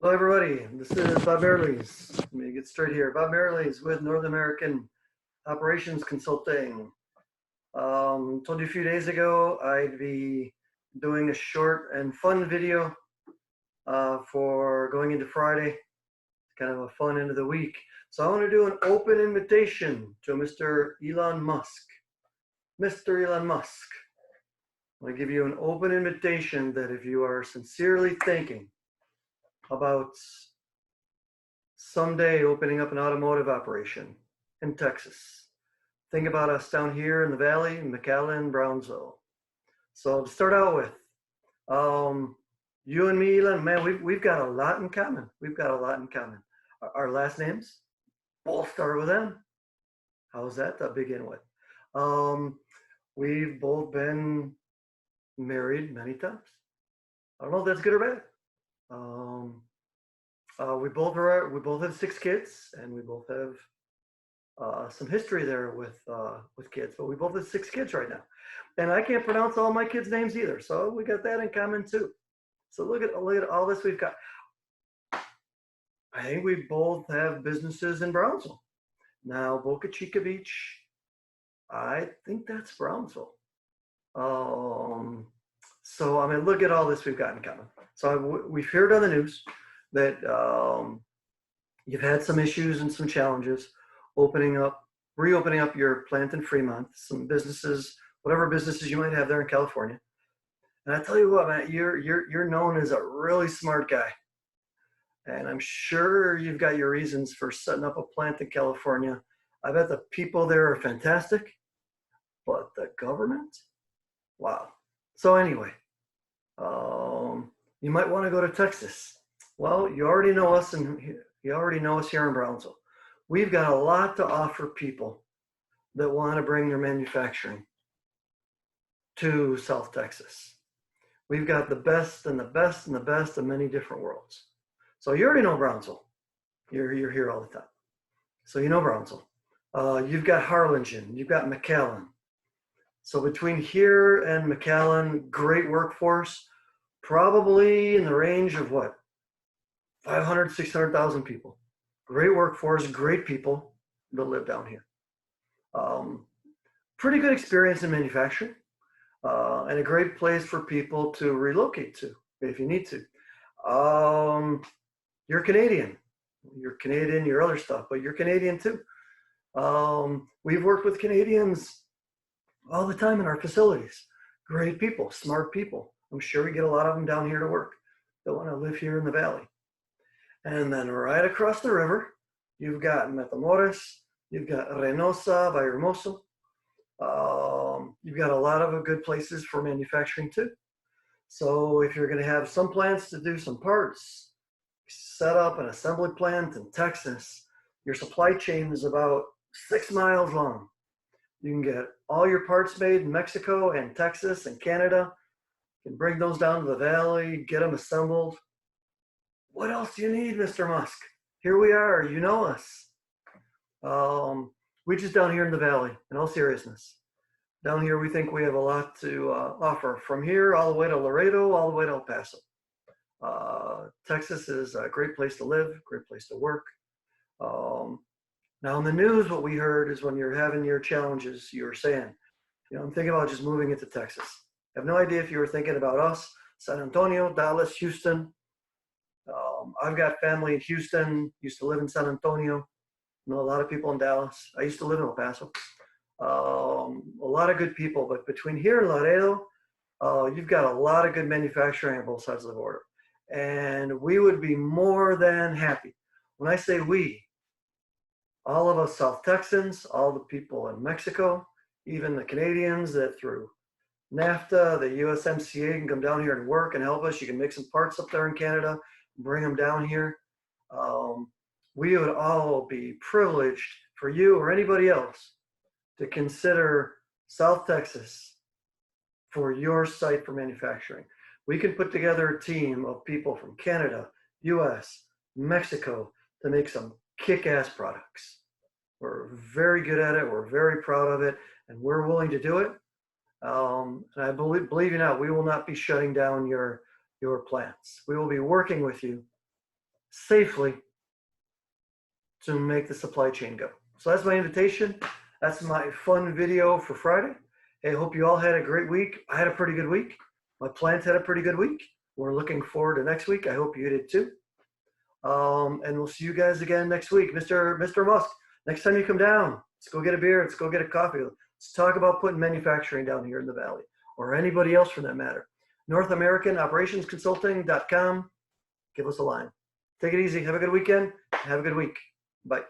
Hello, everybody. This is Bob Merleys. Let me get straight here. Bob Merleys with North American Operations Consulting. Told you a few days ago I'd be doing a short and fun video for going into Friday, kind of a fun end of the week. So I want to do an open invitation to Mr. Elon Musk. Mr. Elon Musk, I want to give you an open invitation that if you are sincerely thinking about someday opening up an automotive operation in Texas. Think about us down here in the valley, McAllen, Brownsville. So to start out with, you and me, Elon, man, we've got a lot in common. We've got a lot in common. Our last names both start with M. How's that to begin with? We've both been married many times. I don't know if that's good or bad. We both have 6 kids, and we both have some history there with kids. But we both have 6 kids right now, and I can't pronounce all my kids' names either. So we got that in common too. So look at all this we've got. I think we both have businesses in Brownsville. Now Boca Chica Beach, I think that's Brownsville. So I mean, look at all this we've got in common. So we've heard on the news that you've had some issues and some challenges reopening up your plant in Fremont, some businesses, whatever businesses you might have there in California. And I tell you what, man, you're known as a really smart guy. And I'm sure you've got your reasons for setting up a plant in California. I bet the people there are fantastic, but the government, wow. So anyway, you might want to go to Texas. Well, you already know us, and you already know us here in Brownsville. We've got a lot to offer people that want to bring their manufacturing to South Texas. We've got the best and the best and the best of many different worlds. So you already know Brownsville. You're here all the time. So you know Brownsville. You've got Harlingen. You've got McAllen. So between here and McAllen, great workforce, probably in the range of what? 500, 600,000 people. Great workforce, great people that live down here. Pretty good experience in manufacturing, and a great place for people to relocate to if you need to. You're Canadian. You're Canadian, your other stuff, but you're Canadian too. We've worked with Canadians all the time in our facilities. Great people, smart people. I'm sure we get a lot of them down here to work that want to live here in the valley. And then right across the river, you've got Matamoros, you've got Reynosa, Villahermosa. You've got a lot of good places for manufacturing too. So if you're going to have some plants to do some parts, set up an assembly plant in Texas, your supply chain is about 6 miles long. You can get all your parts made in Mexico and Texas and Canada. You can bring those down to the valley, get them assembled. What else do you need, Mr. Musk? Here we are, you know us. We just down here in the valley, in all seriousness. Down here, we think we have a lot to offer. From here all the way to Laredo, all the way to El Paso. Texas is a great place to live, great place to work. Now in the news, what we heard is when you're having your challenges, you were saying, I'm thinking about just moving into Texas. I have no idea if you were thinking about us, San Antonio, Dallas, Houston. I've got family in Houston, used to live in San Antonio, know a lot of people in Dallas. I used to live in El Paso. A lot of good people, but between here and Laredo, you've got a lot of good manufacturing on both sides of the border. And we would be more than happy. When I say we, all of us South Texans, all the people in Mexico, even the Canadians that through NAFTA, the USMCA can come down here and work and help us. You can make some parts up there in Canada, bring them down here. We would all be privileged for you or anybody else to consider South Texas for your site for manufacturing. We can put together a team of people from Canada, US, Mexico to make some kick-ass products. We're very good at it. We're very proud of it, and we're willing to do it. And I believe you not, we will not be shutting down your plants. We will be working with you safely to make the supply chain go. So that's my invitation. That's my fun video for Friday. Hey, hope you all had a great week. I had a pretty good week. My plant had a pretty good week. We're looking forward to next week. I hope you did too. And we'll see you guys again next week. Mr. Musk, next time you come down, let's go get a beer. Let's go get a coffee. Let's talk about putting manufacturing down here in the Valley, or anybody else for that matter. North American Operations Consulting.com. Give us a line. Take it easy. Have a good weekend. Have a good week. Bye.